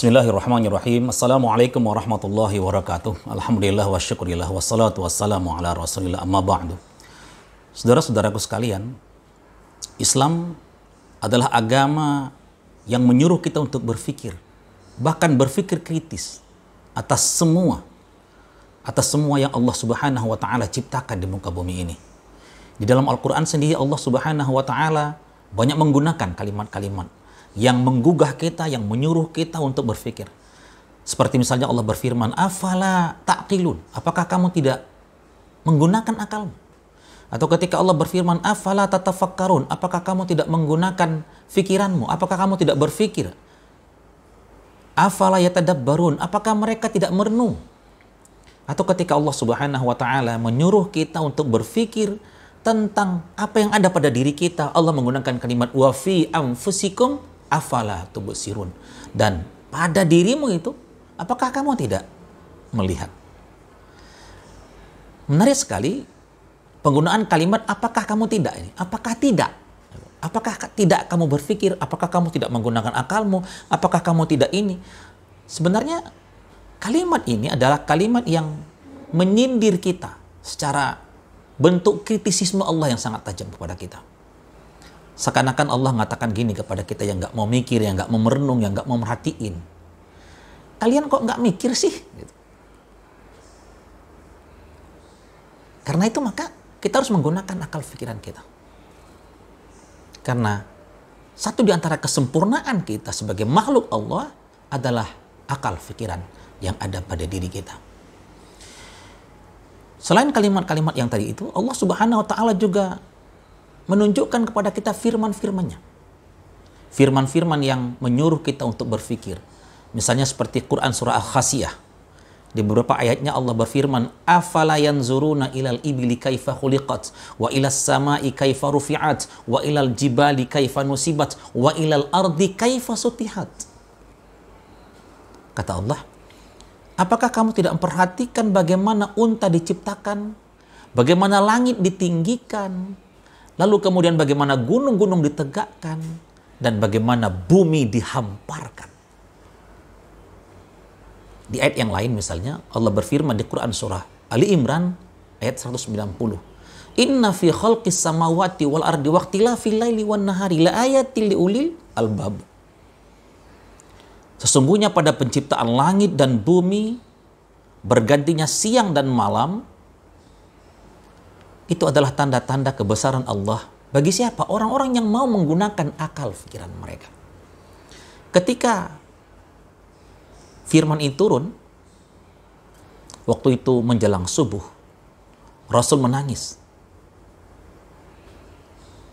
Bismillahirrahmanirrahim. Assalamualaikum warahmatullahi wabarakatuh. Alhamdulillah wa syukurillah wassalatu wassalamu ala rasulillah amma ba'du. Saudara-saudaraku sekalian, Islam adalah agama yang menyuruh kita untuk berpikir, bahkan berpikir kritis atas semua yang Allah Subhanahu wa taala ciptakan di muka bumi ini. Di dalam Al-Qur'an sendiri Allah Subhanahu wa taala banyak menggunakan kalimat-kalimat yang menggugah kita, yang menyuruh kita untuk berpikir. Seperti misalnya Allah berfirman, "Afala ta'qilun?" Apakah kamu tidak menggunakan akalmu? Atau ketika Allah berfirman, "Afala tatafakkarun?" Apakah kamu tidak menggunakan fikiranmu? Apakah kamu tidak berpikir? "Afala yatadabbarun?" Apakah mereka tidak merenung? Atau ketika Allah Subhanahu wa taala menyuruh kita untuk berpikir tentang apa yang ada pada diri kita, Allah menggunakan kalimat wa fi anfusikum afala tubsirun. Dan pada dirimu itu, apakah kamu tidak melihat? Menarik sekali penggunaan kalimat apakah kamu tidak ini. Apakah tidak? Apakah tidak kamu berpikir? Apakah kamu tidak menggunakan akalmu? Apakah kamu tidak ini? Sebenarnya kalimat ini adalah kalimat yang menyindir kita secara bentuk kritisisme Allah yang sangat tajam kepada kita. Seakan-akan Allah mengatakan gini kepada kita yang nggak mau mikir, yang nggak mau merenung, yang nggak mau merhatiin. Kalian kok nggak mikir sih? Gitu. Karena itu maka kita harus menggunakan akal pikiran kita. Karena satu di antara kesempurnaan kita sebagai makhluk Allah adalah akal pikiran yang ada pada diri kita. Selain kalimat-kalimat yang tadi itu, Allah Subhanahu wa taala juga menunjukkan kepada kita firman-firman-Nya. Firman-firman yang menyuruh kita untuk berpikir. Misalnya seperti Quran surah Al-Khasiyah. Di beberapa ayatnya Allah berfirman, "Afala yanzuruna ilal ibili kaifa khuliqat, wa ilas samai kaifa rufi'at, wa ilal jibali kaifa nusibat, wa ilal ardi kaifa sutihat." Kata Allah, apakah kamu tidak memperhatikan bagaimana unta diciptakan, bagaimana langit ditinggikan, lalu kemudian bagaimana gunung-gunung ditegakkan, dan bagaimana bumi dihamparkan. Di ayat yang lain misalnya, Allah berfirman di Quran surah Ali Imran ayat 190. "Inna fi khalqis samawati wal ardi waqtilafil laili wan nahari la ayatil liulil albab." Sesungguhnya pada penciptaan langit dan bumi, bergantinya siang dan malam, itu adalah tanda-tanda kebesaran Allah bagi siapa? Orang-orang yang mau menggunakan akal pikiran mereka. Ketika firman ini turun, waktu itu menjelang subuh, Rasul menangis.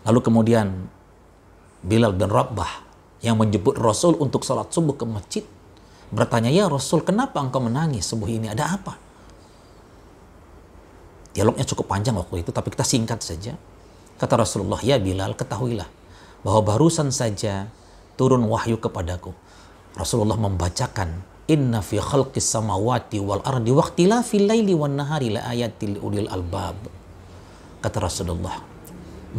Lalu kemudian Bilal bin Rabah yang menjemput Rasul untuk salat subuh ke masjid bertanya, "Ya Rasul, kenapa engkau menangis subuh ini? Ada apa?" Dialognya cukup panjang waktu itu, tapi kita singkat saja. Kata Rasulullah, "Ya Bilal, ketahuilah bahwa barusan saja turun wahyu kepadaku." Rasulullah membacakan, "Inna fi khalqis samawati wal ardi waqtilafil laili wan nahari la ayatil ulil albab." Kata Rasulullah,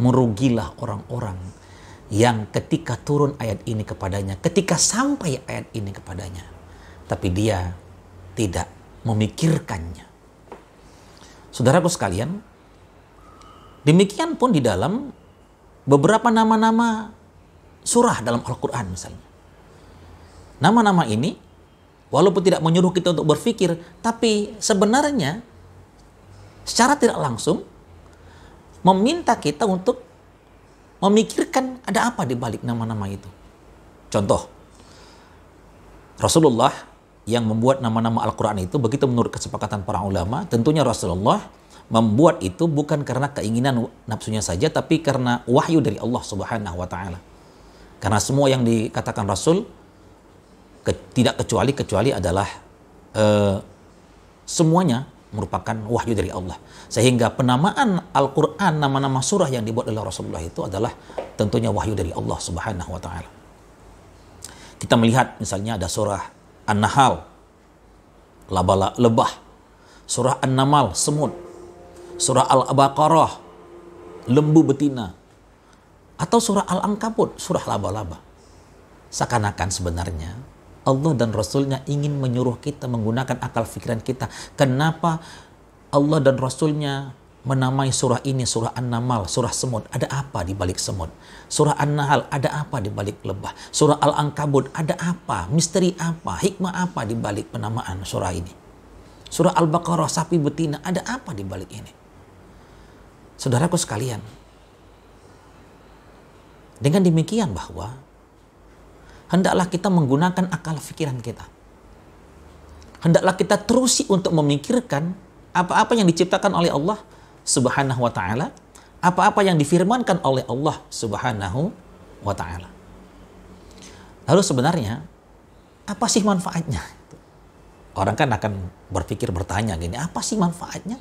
merugilah orang-orang yang ketika turun ayat ini kepadanya, ketika sampai ayat ini kepadanya, tapi dia tidak memikirkannya. Saudaraku sekalian, demikian pun di dalam beberapa nama-nama surah dalam Al-Quran misalnya. Nama-nama ini, walaupun tidak menyuruh kita untuk berpikir, tapi sebenarnya secara tidak langsung meminta kita untuk memikirkan ada apa di balik nama-nama itu. Contoh, Rasulullah yang membuat nama-nama Al-Quran itu, begitu menurut kesepakatan para ulama, tentunya Rasulullah membuat itu bukan karena keinginan nafsunya saja, tapi karena wahyu dari Allah Subhanahu wa taala. Karena semua yang dikatakan Rasul tidak kecuali adalah semuanya merupakan wahyu dari Allah. Sehingga penamaan Al-Quran, nama-nama surah yang dibuat oleh Rasulullah itu adalah tentunya wahyu dari Allah Subhanahu wa taala. Kita melihat misalnya ada surah An-Nahl, lebah. Surah An-Namal, semut. Surah Al-Baqarah, lembu betina. Atau surah Al-Ankabut, surah laba-laba. Seakan-akan sebenarnya Allah dan Rasulnya ingin menyuruh kita menggunakan akal pikiran kita. Kenapa Allah dan Rasulnya menamai surah ini surah An-Naml, surah semut? Ada apa di balik semut? Surah An-Nahl, ada apa di balik lebah? Surah Al-Ankabut, ada apa? Misteri apa? Hikmah apa di balik penamaan surah ini? Surah Al-Baqarah, sapi betina, ada apa di balik ini? Saudaraku sekalian, dengan demikian bahwa hendaklah kita menggunakan akal pikiran kita. Hendaklah kita terusi untuk memikirkan apa-apa yang diciptakan oleh Allah Subhanahu wa ta'ala, apa-apa yang difirmankan oleh Allah Subhanahu wa ta'ala. Lalu sebenarnya apa sih manfaatnya? Orang kan akan bertanya gini, apa sih manfaatnya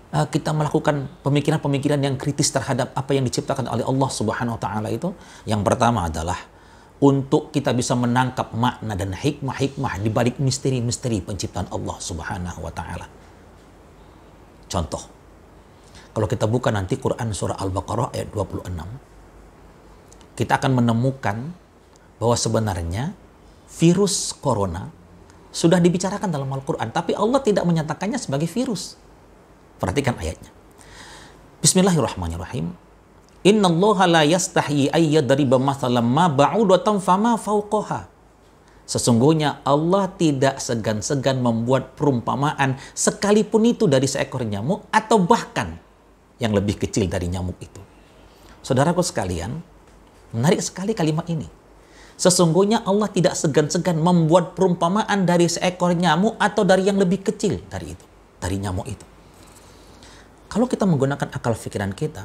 kita melakukan pemikiran-pemikiran yang kritis terhadap apa yang diciptakan oleh Allah Subhanahu wa ta'ala itu? Yang pertama adalah untuk kita bisa menangkap makna dan hikmah-hikmah di balik misteri-misteri penciptaan Allah Subhanahu wa ta'ala. Contoh, kalau kita buka nanti Quran surah Al-Baqarah ayat 26, kita akan menemukan bahwa sebenarnya virus corona sudah dibicarakan dalam Al-Quran, tapi Allah tidak menyatakannya sebagai virus. Perhatikan ayatnya. Bismillahirrahmanirrahim. Innallaha la yastahyi ay yadriba mathalan ma ba'udatan fama fawqaha. Sesungguhnya Allah tidak segan-segan membuat perumpamaan sekalipun itu dari seekor nyamuk atau bahkan yang lebih kecil dari nyamuk itu. Saudaraku sekalian, menarik sekali kalimat ini. Sesungguhnya Allah tidak segan-segan membuat perumpamaan dari seekor nyamuk atau dari yang lebih kecil dari itu, dari nyamuk itu. Kalau kita menggunakan akal pikiran kita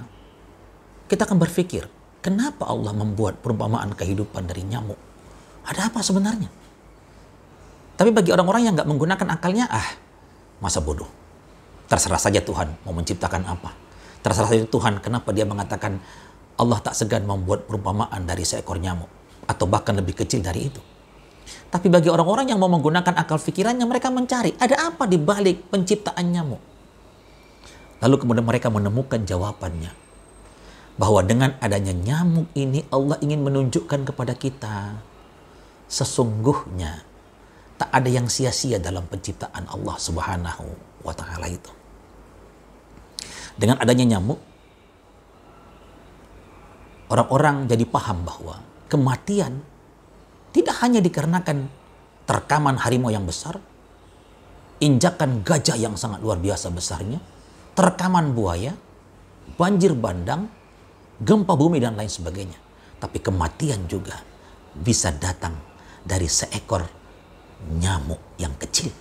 akan berpikir, kenapa Allah membuat perumpamaan kehidupan dari nyamuk? Ada apa sebenarnya? Tapi bagi orang-orang yang nggak menggunakan akalnya, masa bodoh. Terserah saja Tuhan mau menciptakan apa. Terserah saja Tuhan kenapa dia mengatakan Allah tak segan membuat perumpamaan dari seekor nyamuk atau bahkan lebih kecil dari itu. Tapi bagi orang-orang yang mau menggunakan akal pikirannya, mereka mencari ada apa di balik penciptaan nyamuk. Lalu kemudian mereka menemukan jawabannya. Bahwa dengan adanya nyamuk ini Allah ingin menunjukkan kepada kita sesungguhnya tak ada yang sia-sia dalam penciptaan Allah Subhanahu wa ta'ala itu. Dengan adanya nyamuk, orang-orang jadi paham bahwa kematian tidak hanya dikarenakan terkaman harimau yang besar, injakan gajah yang sangat luar biasa besarnya, terkaman buaya, banjir bandang, gempa bumi dan lain sebagainya. Tapi kematian juga bisa datang dari seekor nyamuk yang kecil.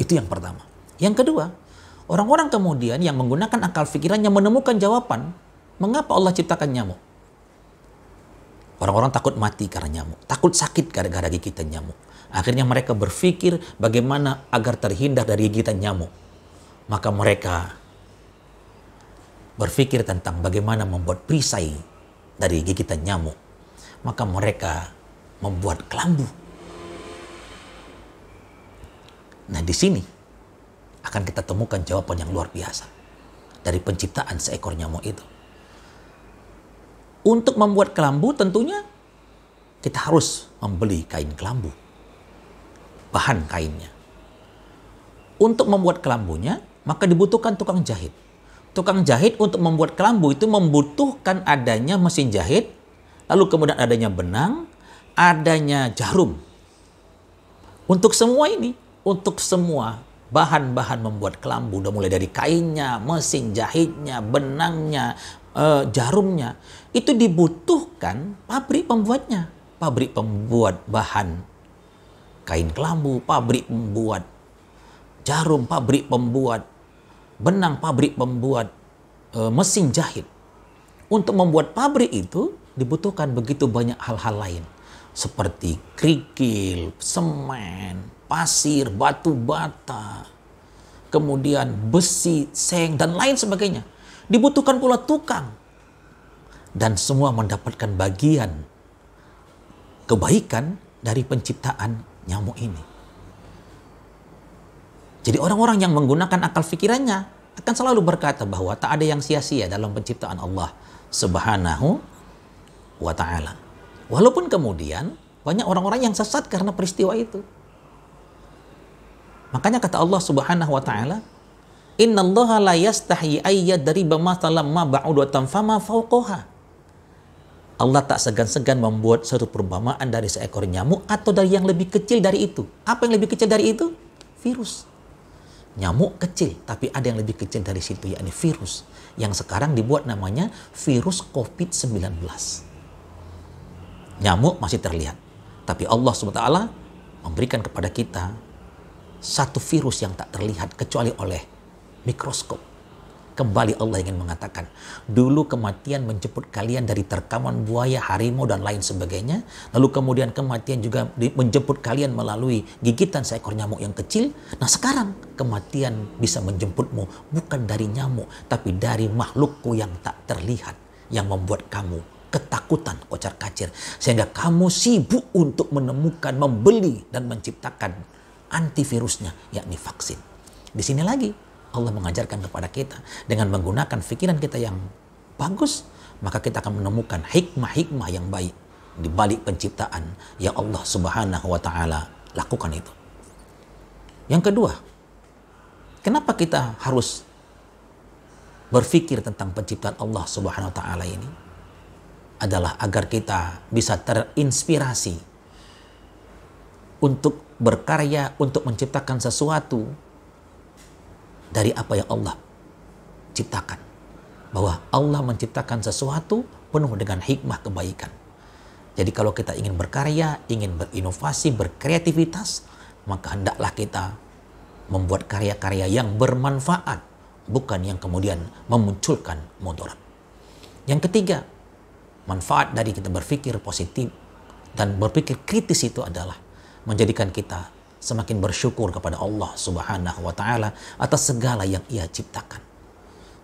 Itu yang pertama. Yang kedua, orang-orang kemudian yang menggunakan akal pikirannya menemukan jawaban mengapa Allah ciptakan nyamuk. Orang-orang takut mati karena nyamuk, takut sakit gara-gara gigitan nyamuk. Akhirnya mereka berpikir bagaimana agar terhindar dari gigitan nyamuk. Maka mereka berpikir tentang bagaimana membuat perisai dari gigitan nyamuk. Maka mereka membuat kelambu. Nah, di sini akan kita temukan jawaban yang luar biasa dari penciptaan seekor nyamuk itu. Untuk membuat kelambu tentunya kita harus membeli kain kelambu, bahan kainnya. Untuk membuat kelambunya maka dibutuhkan tukang jahit. Tukang jahit untuk membuat kelambu itu membutuhkan adanya mesin jahit, lalu kemudian adanya benang, adanya jarum. Untuk semua ini, untuk semua bahan-bahan membuat kelambu, udah mulai dari kainnya, mesin jahitnya, benangnya, jarumnya, itu dibutuhkan pabrik pembuatnya. Pabrik pembuat bahan kain kelambu, pabrik pembuat jarum, pabrik pembuat benang, pabrik pembuat mesin jahit. Untuk membuat pabrik itu dibutuhkan begitu banyak hal-hal lain. Seperti kerikil, semen, pasir, batu bata, kemudian besi, seng, dan lain sebagainya. Dibutuhkan pula tukang. Dan semua mendapatkan bagian kebaikan dari penciptaan nyamuk ini. Jadi orang-orang yang menggunakan akal pikirannya akan selalu berkata bahwa tak ada yang sia-sia dalam penciptaan Allah Subhanahu wa ta'ala. Walaupun kemudian Banyak orang-orang yang sesat karena peristiwa itu. Makanya kata Allah Subhanahu wa taala, "Innallaha la yastahi ayyadriba mathalan ma ba'udatan fama fawqaha." Allah tak segan-segan membuat satu perumpamaan dari seekor nyamuk atau dari yang lebih kecil dari itu. Apa yang lebih kecil dari itu? Virus. Nyamuk kecil, tapi ada yang lebih kecil dari situ, yakni virus. Yang sekarang dibuat namanya virus COVID-19. Nyamuk masih terlihat, tapi Allah SWT memberikan kepada kita satu virus yang tak terlihat kecuali oleh mikroskop. Kembali Allah ingin mengatakan, dulu kematian menjemput kalian dari terkaman buaya, harimau, dan lain sebagainya. Lalu kemudian kematian juga menjemput kalian melalui gigitan seekor nyamuk yang kecil. Nah sekarang kematian bisa menjemputmu bukan dari nyamuk, tapi dari makhlukku yang tak terlihat, yang membuat kamu ketakutan kocar kacir. Sehingga kamu sibuk untuk menemukan, membeli, dan menciptakan antivirusnya, yakni vaksin. Di sini lagi Allah mengajarkan kepada kita dengan menggunakan pikiran kita yang bagus, maka kita akan menemukan hikmah-hikmah yang baik di balik penciptaan yang Allah Subhanahu wa taala lakukan itu. Yang kedua, kenapa kita harus berpikir tentang penciptaan Allah Subhanahu wa taala ini? Adalah agar kita bisa terinspirasi untuk berkarya, untuk menciptakan sesuatu dari apa yang Allah ciptakan. Bahwa Allah menciptakan sesuatu penuh dengan hikmah kebaikan. Jadi kalau kita ingin berkarya, ingin berinovasi, berkreativitas, maka hendaklah kita membuat karya-karya yang bermanfaat, bukan yang kemudian memunculkan mudarat. Yang ketiga, manfaat dari kita berpikir positif dan berpikir kritis itu adalah menjadikan kita semakin bersyukur kepada Allah Subhanahu wa taala atas segala yang Ia ciptakan.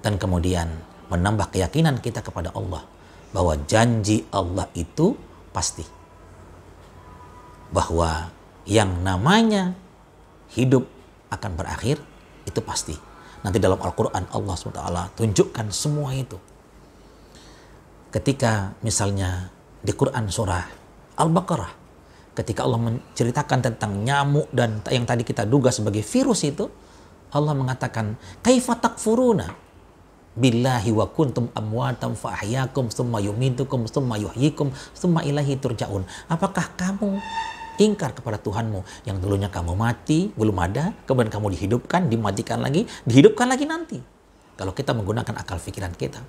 Dan kemudian menambah keyakinan kita kepada Allah bahwa janji Allah itu pasti. Bahwa yang namanya hidup akan berakhir itu pasti. Nanti dalam Al-Qur'an Allah SWT tunjukkan semua itu. Ketika misalnya di Quran surah Al-Baqarah, ketika Allah menceritakan tentang nyamuk dan yang tadi kita duga sebagai virus itu, Allah mengatakan, "Kaifa takfuruna billahi wa kuntum amwatan fa ahyakum tsumma yumitukum tsumma yuhyikum tsumma ilaihi turja'un." Apakah kamu ingkar kepada Tuhanmu yang dulunya kamu mati, belum ada, kemudian kamu dihidupkan, dimatikan lagi, dihidupkan lagi nanti? Kalau kita menggunakan akal pikiran kita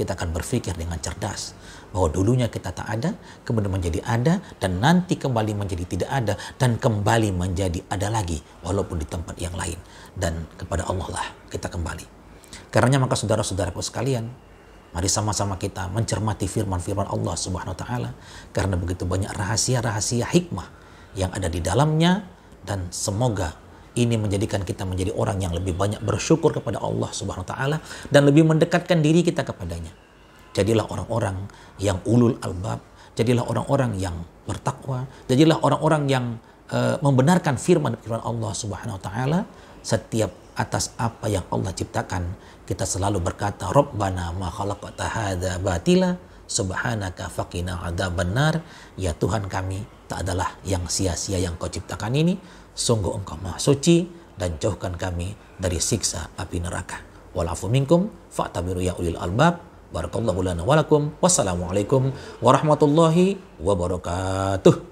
akan berpikir dengan cerdas bahwa dulunya kita tak ada, kemudian menjadi ada, dan nanti kembali menjadi tidak ada, dan kembali menjadi ada lagi walaupun di tempat yang lain. Dan kepada Allah lah kita kembali. Karenanya maka saudara-saudaraku sekalian, mari sama-sama kita mencermati firman-firman Allah Subhanahu wa taala, karena begitu banyak rahasia-rahasia hikmah yang ada di dalamnya, dan semoga ini menjadikan kita menjadi orang yang lebih banyak bersyukur kepada Allah Subhanahu wa taala dan lebih mendekatkan diri kita kepadanya. Jadilah orang-orang yang ulul albab, jadilah orang-orang yang bertakwa, jadilah orang-orang yang membenarkan firman-firman Allah Subhanahu wa taala. Setiap atas apa yang Allah ciptakan, kita selalu berkata, Rabbana ma khalaqta hadza batila subhanaka faqina adzabannar. Ya Tuhan kami, tak adalah yang sia-sia yang Kau ciptakan ini, sungguh Engkau Maha Suci, dan jauhkan kami dari siksa api neraka. Walafu minkum fa'tabiru ya ulil albab. Barakallahu lana walakum. Wassalamualaikum warahmatullahi wabarakatuh.